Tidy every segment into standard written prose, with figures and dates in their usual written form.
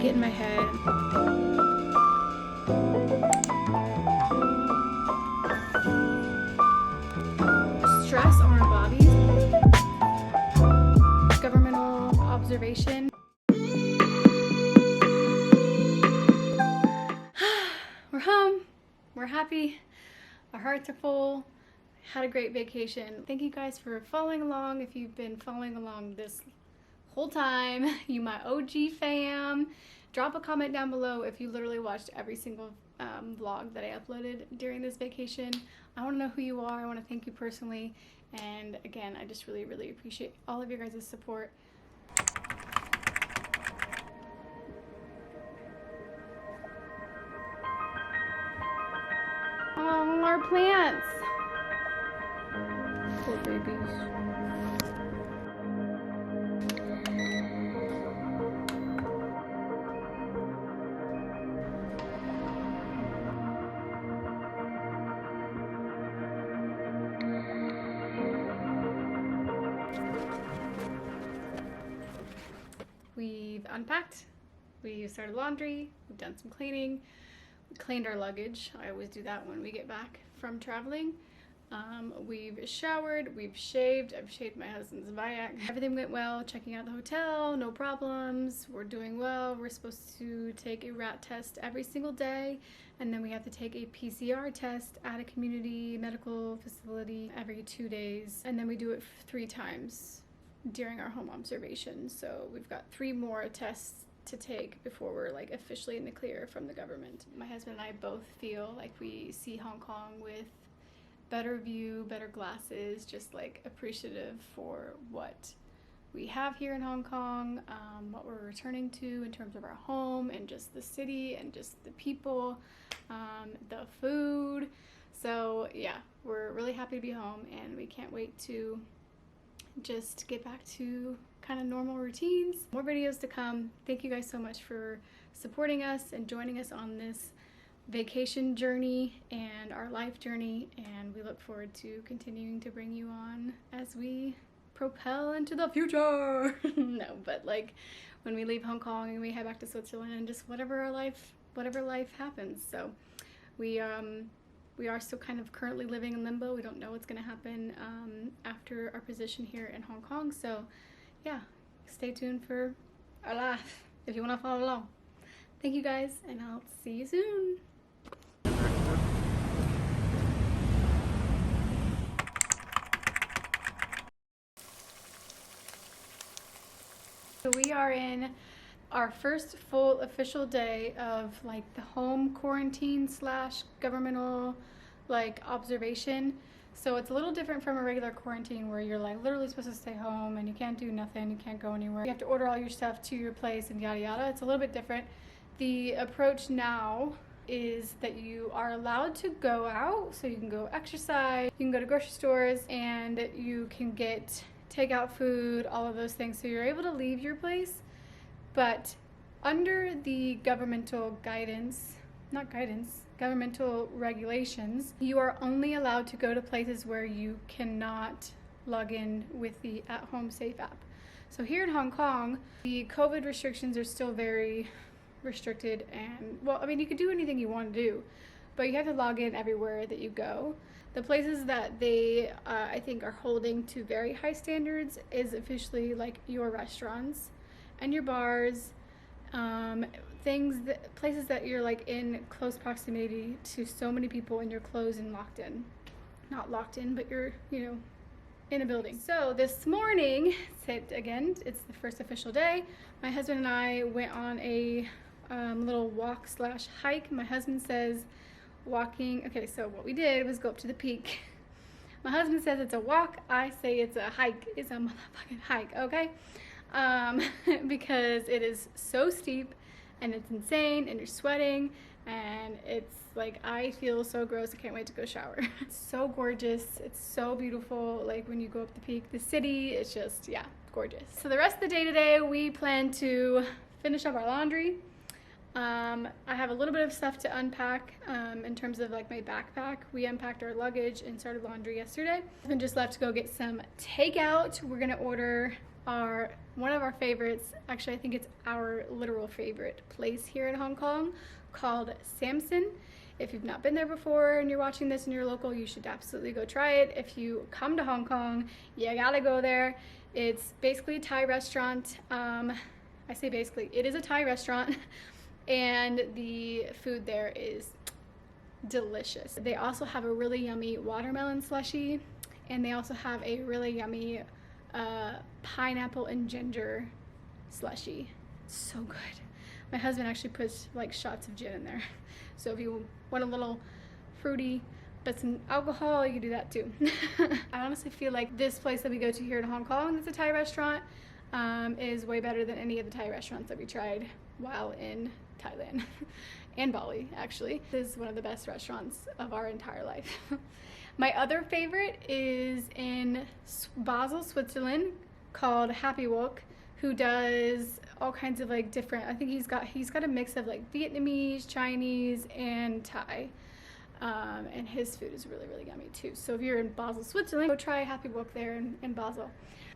get in my head. Stress on our bodies. Governmental observation. We're home. We're happy. Our hearts are full. Had a great vacation. Thank you guys for following along. If you've been following along this whole time, you my OG fam, drop a comment down below if you literally watched every single vlog that I uploaded during this vacation. I want to know who you are. I want to thank you personally, and again, I just really appreciate all of your guys' support. Oh, our plants. Poor babies. We've unpacked, we started laundry, we've done some cleaning, we cleaned our luggage. I always do that when we get back from traveling. We've showered, we've shaved. I've shaved my husband's Viac. Everything went well, checking out the hotel, no problems. We're doing well. We're supposed to take a rat test every single day, and then we have to take a PCR test at a community medical facility every 2 days, and then we do it 3 times during our home observation. So we've got 3 more tests to take before we're like officially in the clear from the government. My husband and I both feel like we see Hong Kong with better view, better glasses, just like appreciative for what we have here in Hong Kong, what we're returning to in terms of our home and just the city and just the people, the food. So yeah, we're really happy to be home, and we can't wait to just get back to kind of normal routines. More videos to come. Thank you guys so much for supporting us and joining us on this vacation journey and our life journey, and we look forward to continuing to bring you on as we propel into the future. No, but like when we leave Hong Kong and we head back to Switzerland and just whatever life happens. So we are still kind of currently living in limbo. We don't know what's going to happen after our position here in Hong Kong. So yeah, stay tuned for our life if you want to follow along. Thank you guys, and I'll see you soon. So we are in our first full official day of like the home quarantine / governmental like observation. So it's a little different from a regular quarantine where you're like literally supposed to stay home and you can't do nothing, you can't go anywhere. You have to order all your stuff to your place and yada yada. It's a little bit different. The approach now is that you are allowed to go out, so you can go exercise, you can go to grocery stores, and you can get takeout food, all of those things. So you're able to leave your place, but under the governmental governmental regulations, you are only allowed to go to places where you cannot log in with the at-home safe app. So here in Hong Kong, the COVID restrictions are still very restricted, and well, I mean, you could do anything you want to do, but you have to log in everywhere that you go. The places that they I think are holding to very high standards is officially like your restaurants and your bars, places that you're like in close proximity to so many people and you're closed and locked in. Not locked in, but you're, you know, in a building. So this morning, it's the first official day. My husband and I went on a little walk / hike. My husband says walking, okay, so what we did was go up to the peak. My husband says it's a walk, I say it's a hike. It's a motherfucking hike, okay? Because it is so steep and it's insane and you're sweating and it's like, I feel so gross. I can't wait to go shower. It's so gorgeous. It's so beautiful. Like when you go up the peak, the city, it's just, yeah, gorgeous. So the rest of the day today, we plan to finish up our laundry. I have a little bit of stuff to unpack in terms of like my backpack. We unpacked our luggage and started laundry yesterday. And just left to go get some takeout. We're gonna order our one of our favorites, actually I think it's our literal favorite place here in Hong Kong, called Samson. If you've not been there before and you're watching this and you're local, you should absolutely go try it. If you come to Hong Kong, you gotta go there. It's basically a Thai restaurant. I say basically, it is a Thai restaurant, and the food there is delicious. They also have a really yummy watermelon slushie, and they also have a really yummy pineapple and ginger slushie. It's so good. My husband actually puts like shots of gin in there. So if you want a little fruity but some alcohol, you can do that too. I honestly feel like this place that we go to here in Hong Kong, that's a Thai restaurant, is way better than any of the Thai restaurants that we tried while in Thailand and Bali, actually. This is one of the best restaurants of our entire life. My other favorite is in Basel, Switzerland, called Happy Wok, who does all kinds of like different, I think he's got a mix of like Vietnamese, Chinese, and Thai. And his food is really, really yummy too. So if you're in Basel, Switzerland, go try Happy Wok there in Basel.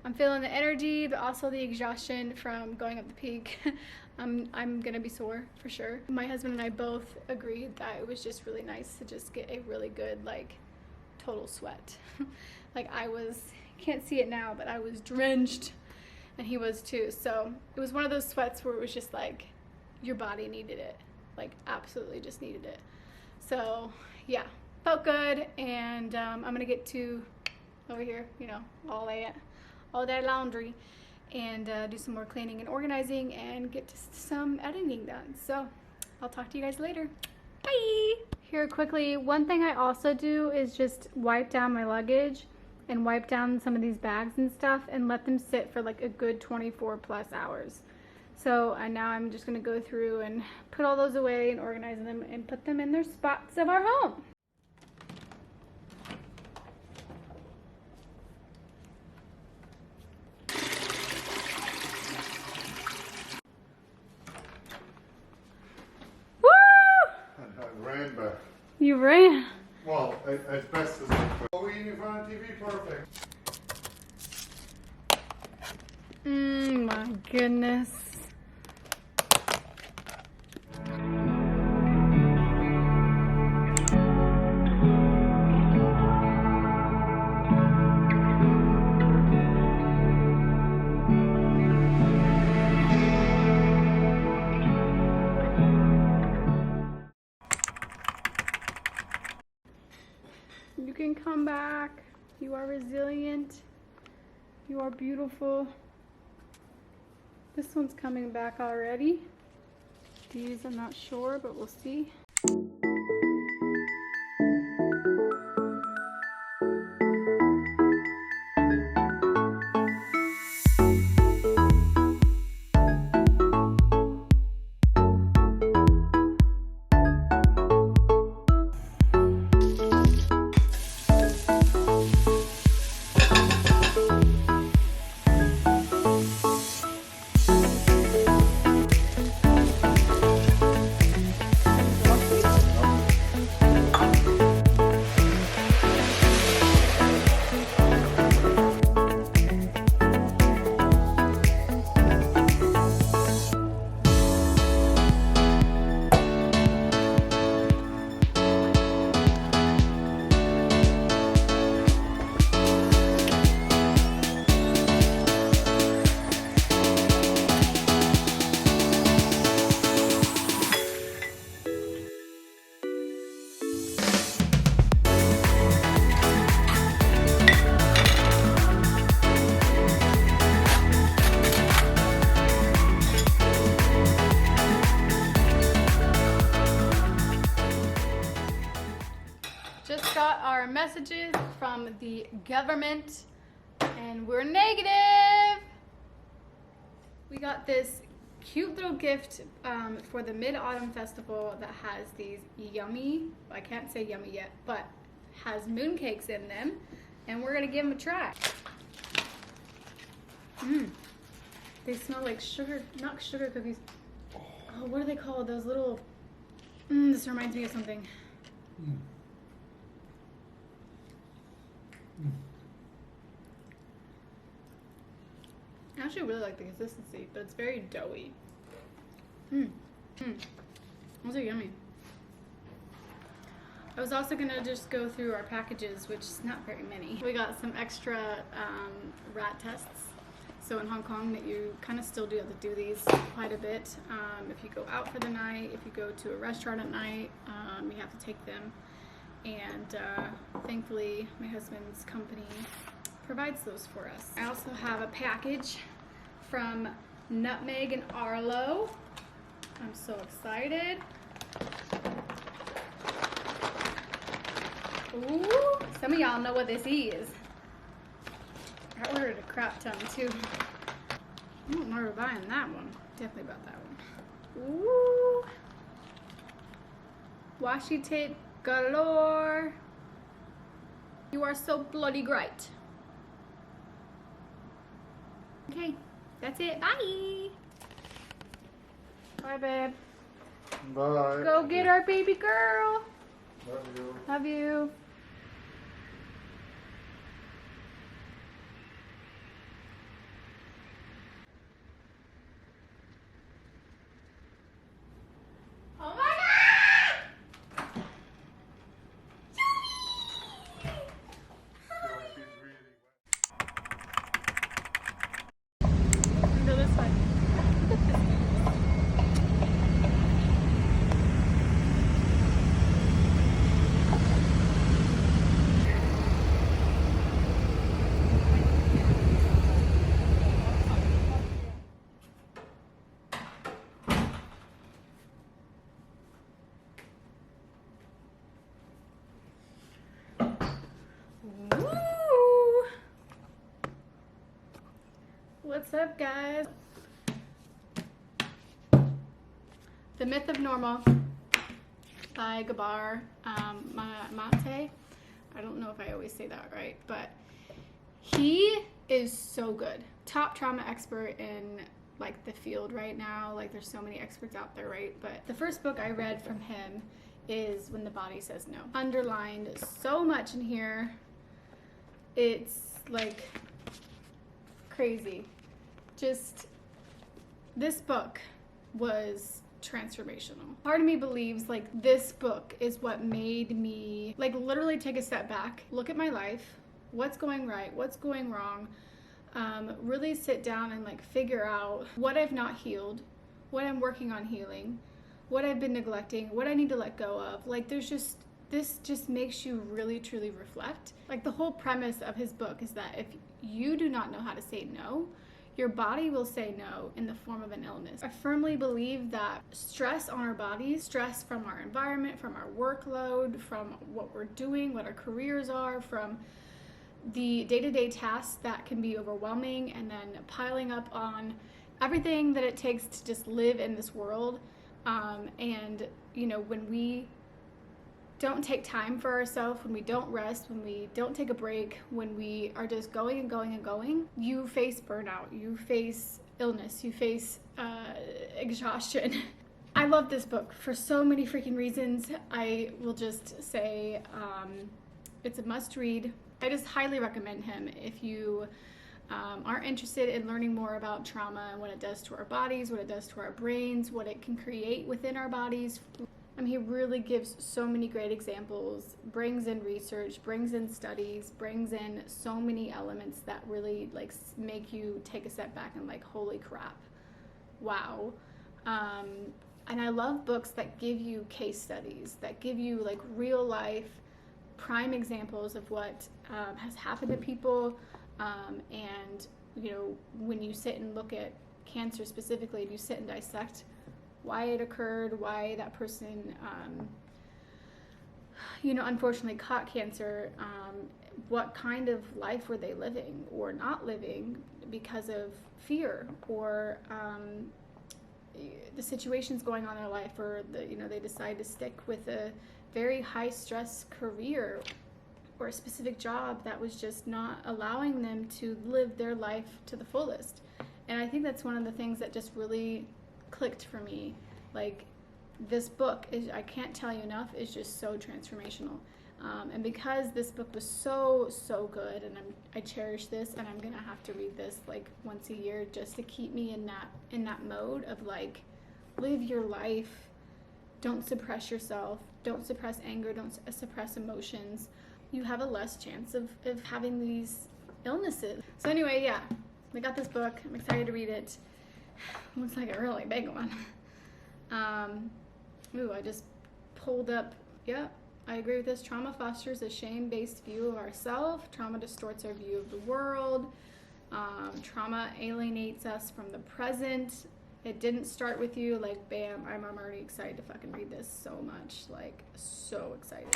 I'm feeling the energy, but also the exhaustion from going up the peak. I'm gonna be sore for sure. My husband and I both agreed that it was just really nice to just get a really good like total sweat. Like I was, can't see it now, but I was drenched, and he was too. So it was one of those sweats where it was just like your body needed it, like absolutely just needed it. So yeah, felt good, and I'm gonna get to over here, you know, all that laundry, and do some more cleaning and organizing and get to some editing done. So I'll talk to you guys later. Bye! Here quickly, one thing I also do is just wipe down my luggage and wipe down some of these bags and stuff and let them sit for like a good 24 plus hours. So now I'm just gonna go through and put all those away and organize them and put them in their spots of our home. You ran? Well, as best as I could. Oh, we in front of TV, perfect. My goodness. You can come back. You are resilient. You are beautiful. This one's coming back already. These I'm not sure, but we'll see. Just got our messages from the government, and we're negative. We got this cute little gift for the Mid-Autumn Festival that has these yummy, I can't say yummy yet, but has mooncakes in them, and we're gonna give them a try. They smell like sugar, not sugar cookies. Oh, what are they called? Those little, this reminds me of something. actually really like the consistency, but it's very doughy. Those are yummy. I was also gonna just go through our packages, which is not very many. We got some extra rat tests. So in Hong Kong, that you kind of still do have to do these quite a bit. If you go out for the night, if you go to a restaurant at night, you have to take them. And thankfully, my husband's company provides those for us. I also have a package from Nutmeg and Arlo. I'm so excited. Ooh, some of y'all know what this is. I ordered a crap ton too. I don't remember buying that one. Definitely bought that one. Ooh. Washi tape galore. You are so bloody great. Okay, that's it. Bye. Bye, babe. Bye. Go get our baby girl. Love you. Love you. Oh my God! Go this way. Woo! What's up, guys? The Myth of Normal by Gabar Mate. I don't know if I always say that right, but he is so good. Top trauma expert in like the field right now. Like there's so many experts out there, right? But the first book I read from him is When the Body Says No. Underlined so much in here. It's like crazy. Just this book was transformational. Part of me believes like this book is what made me like literally take a step back, look at my life, what's going right, what's going wrong, really sit down and like figure out what I've not healed, what I'm working on healing, what I've been neglecting, what I need to let go of. Like this just makes you really truly reflect. Like the whole premise of his book is that if you do not know how to say no, your body will say no in the form of an illness. I firmly believe that stress on our bodies, stress from our environment, from our workload, from what we're doing, what our careers are, from the day-to-day tasks that can be overwhelming, and then piling up on everything that it takes to just live in this world. And you know, when we don't take time for ourselves, when we don't rest, when we don't take a break, when we are just going and going and going, you face burnout, you face illness, you face exhaustion. I love this book for so many freaking reasons. I will just say it's a must read. I just highly recommend him if you are interested in learning more about trauma and what it does to our bodies, what it does to our brains, what it can create within our bodies. I mean, he really gives so many great examples, brings in research, brings in studies, brings in so many elements that really like make you take a step back and like, holy crap, wow. And I love books that give you case studies, that give you like real life prime examples of what has happened to people. And you know, when you sit and look at cancer specifically, and you sit and dissect why it occurred, why that person, you know, unfortunately caught cancer, what kind of life were they living or not living because of fear, or the situations going on in their life, or you know, they decide to stick with a very high stress career or a specific job that was just not allowing them to live their life to the fullest. And I think that's one of the things that just really clicked for me. Like, this book is, I can't tell you enough, is just so transformational. And because this book was so good, and I cherish this, and I'm gonna have to read this like once a year just to keep me in that mode of like, live your life, don't suppress yourself, don't suppress anger, don't suppress emotions. You have a less chance of having these illnesses. So anyway, yeah, I got this book. I'm excited to read it. Looks like a really big one. Ooh, I just pulled up. Yeah, I agree with this. Trauma fosters a shame-based view of ourselves. Trauma distorts our view of the world. Trauma alienates us from the present. It didn't start with you. Like, bam, I'm already excited to fucking read this so much. Like, so excited.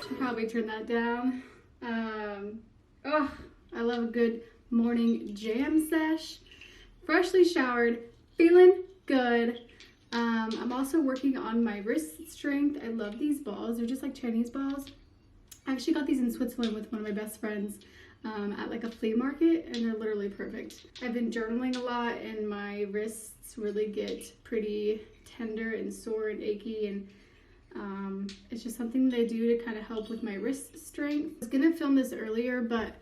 Should probably turn that down. Oh, I love a good morning jam sesh. Freshly showered, feeling good. I'm also working on my wrist strength. I love these balls. They're just like Chinese balls. I actually got these in Switzerland with one of my best friends at like a flea market, and they're literally perfect. I've been journaling a lot, and my wrists really get pretty tender and sore and achy, and it's just something that I do to kind of help with my wrist strength. I was gonna film this earlier, but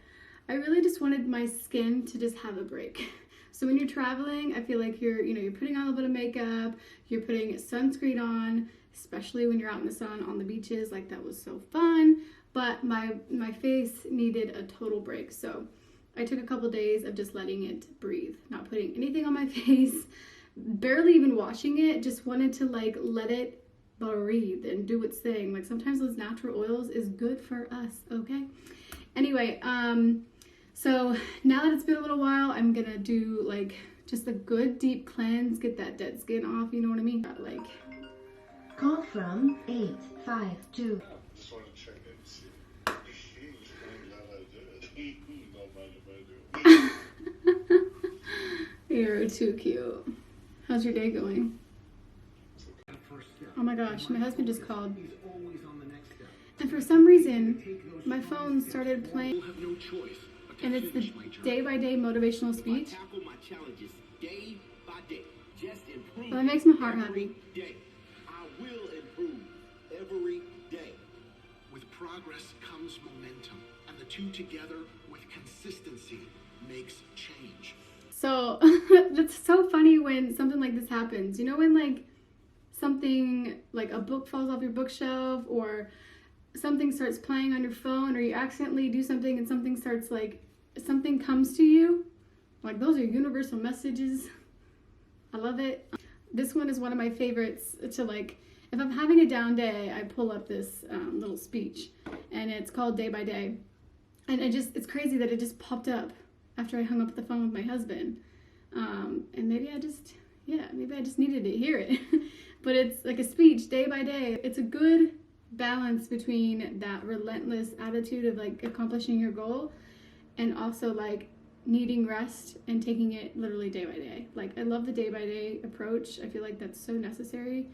I really just wanted my skin to just have a break. So when you're traveling, I feel like you're putting on a little bit of makeup, you're putting sunscreen on, especially when you're out in the sun on the beaches. Like, that was so fun. But my face needed a total break. So I took a couple days of just letting it breathe, not putting anything on my face, barely even washing it, just wanted to like let it breathe and do its thing. Like, sometimes those natural oils is good for us, okay? Anyway, so now that it's been a little while, I'm gonna do like just a good deep cleanse, get that dead skin off, you know what I mean? Like, call from 852. Just want to check in and see. I'm glad I did. Don't mind if I do. you're too cute. How's your day going? Oh my gosh, my husband just called. And for some reason, my phone started playing, and it's the day-by-day motivational speech. Well, that makes my heart happy. I will improve every day. With progress comes momentum, and the two together with consistency makes change. So that's so funny when something like this happens. You know, when like something like a book falls off your bookshelf, or something starts playing on your phone, or you accidentally do something and something starts like, something comes to you. Like, those are universal messages. I love it. This one is one of my favorites to, like, if I'm having a down day, I pull up this little speech, and it's called Day by Day. And it's crazy that it just popped up after I hung up the phone with my husband. And maybe I just needed to hear it. But it's like a speech day by day. It's a good balance between that relentless attitude of like accomplishing your goal, and also like needing rest and taking it literally day by day. Like, I love the day by day approach. I feel like that's so necessary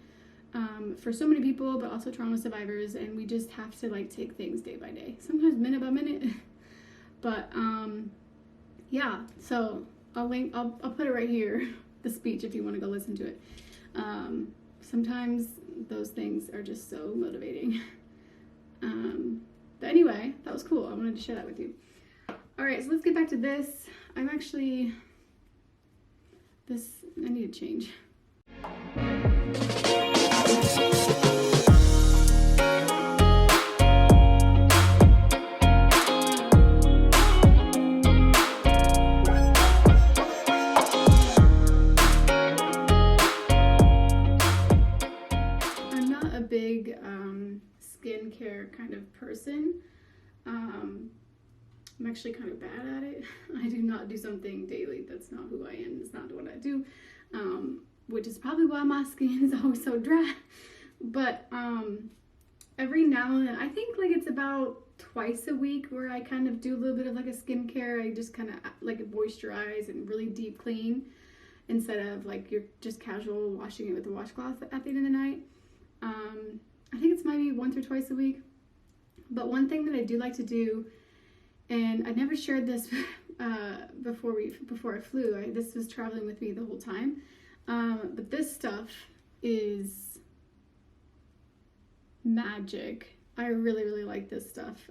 for so many people, but also trauma survivors, and we just have to like take things day by day, sometimes minute by minute. But yeah, so I'll put it right here, the speech, if you want to go listen to it. Sometimes those things are just so motivating. But anyway, that was cool. I wanted to share that with you. All right, so let's get back to this. I need to change. I'm not a big skincare kind of person. I'm actually kind of bad at it. I do not do something daily. That's not who I am. It's not what I do, which is probably why my skin is always so dry. But every now and then, I think like it's about twice a week where I kind of do a little bit of like a skincare. I just kind of like moisturize and really deep clean. instead of like you're just casual washing it with a washcloth at the end of the night. I think it's maybe once or twice a week. But one thing that I do like to do, and I never shared this before I flew. This was traveling with me the whole time. But this stuff is magic. I really, really like this stuff.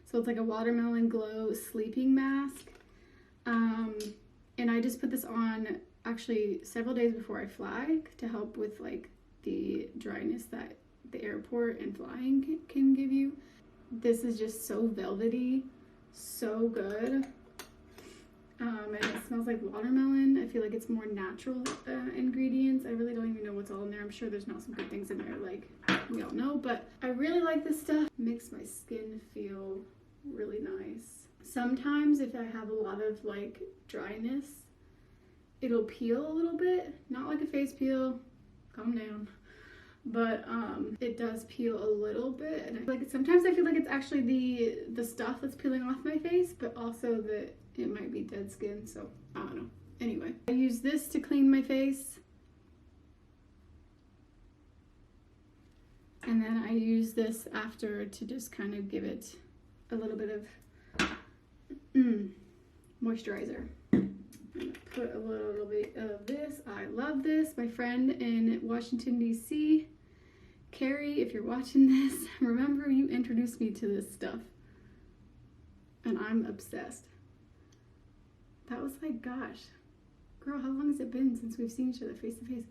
So it's like a watermelon glow sleeping mask. And I just put this on actually several days before I fly to help with like the dryness that the airport and flying can give you. This is just so velvety, so good. And it smells like watermelon. I feel like it's more natural ingredients. I really don't even know what's all in there. I'm sure there's not some good things in there like we all know, but I really like this stuff. It makes my skin feel really nice. Sometimes if I have a lot of like dryness, it'll peel a little bit. Not like a face peel, calm down. But it does peel a little bit, and sometimes I feel like it's actually the stuff that's peeling off my face, but also that it might be dead skin, so I don't know. Anyway, I use this to clean my face, and then I use this after to just kind of give it a little bit of moisturizer. Put a little bit of this. I love this. My friend in Washington, D.C., Carrie, if you're watching this, remember you introduced me to this stuff. And I'm obsessed. That was like, gosh, girl, how long has it been since we've seen each other face to face?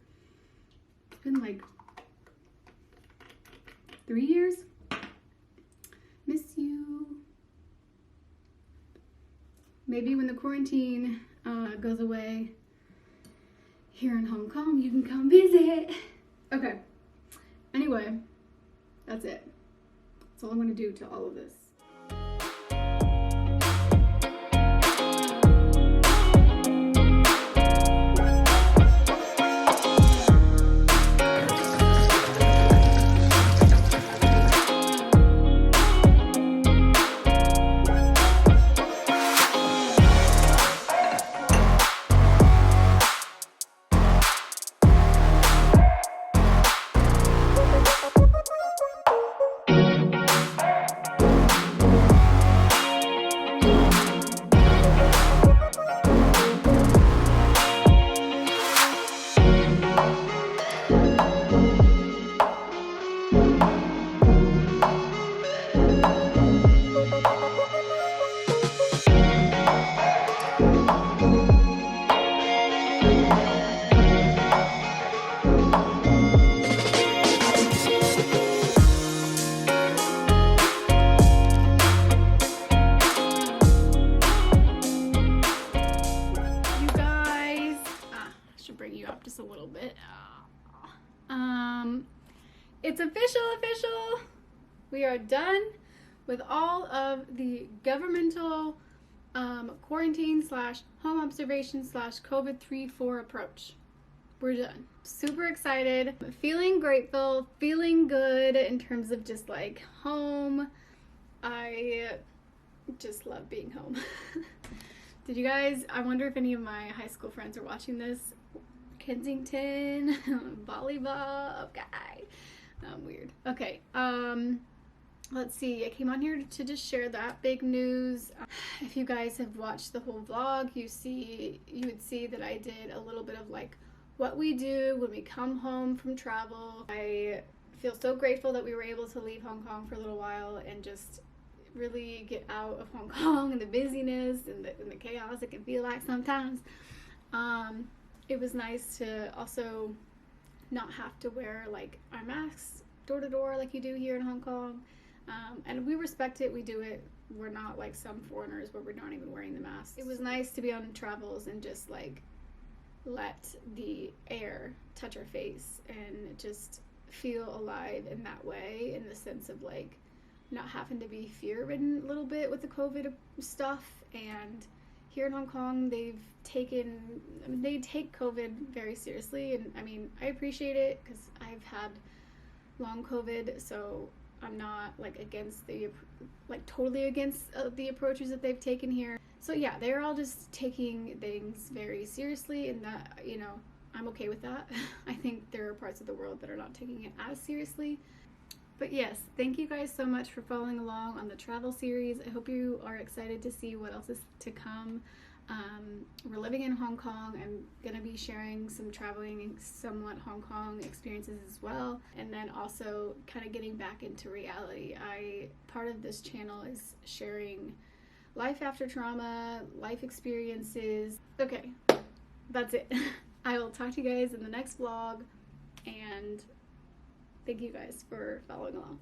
It's been like 3 years. Miss you. Maybe when the quarantine goes away here in Hong Kong, you can come visit. Okay. Anyway, that's it. That's all I'm going to do to all of this. Just a little bit. It's official. We are done with all of the governmental quarantine / home observation / COVID 3-4 approach. We're done. Super excited, feeling grateful, feeling good in terms of just like home. I just love being home. Did you guys, I wonder if any of my high school friends are watching this. Kensington, volleyball guy. Weird. Okay, let's see. I came on here to just share that big news. If you guys have watched the whole vlog, you would see that I did a little bit of like what we do when we come home from travel. I feel so grateful that we were able to leave Hong Kong for a little while and just really get out of Hong Kong and the busyness and the chaos it can feel like sometimes. It was nice to also not have to wear like our masks door to door like you do here in Hong Kong. And we respect it, we do it. We're not like some foreigners where we're not even wearing the masks. It was nice to be on travels and just like let the air touch our face and just feel alive in that way, in the sense of like not having to be fear-ridden a little bit with the COVID stuff. And here in Hong Kong, they take COVID very seriously, and I mean, I appreciate it because I've had long COVID, so I'm not like against the, like totally against the approaches that they've taken here. So yeah, they're all just taking things very seriously, and that, you know, I'm okay with that. I think there are parts of the world that are not taking it as seriously. But yes, thank you guys so much for following along on the travel series. I hope you are excited to see what else is to come. We're living in Hong Kong. I'm going to be sharing some traveling and somewhat Hong Kong experiences as well. And then also kind of getting back into reality. Part of this channel is sharing life after trauma, life experiences. Okay, that's it. I will talk to you guys in the next vlog, and thank you guys for following along.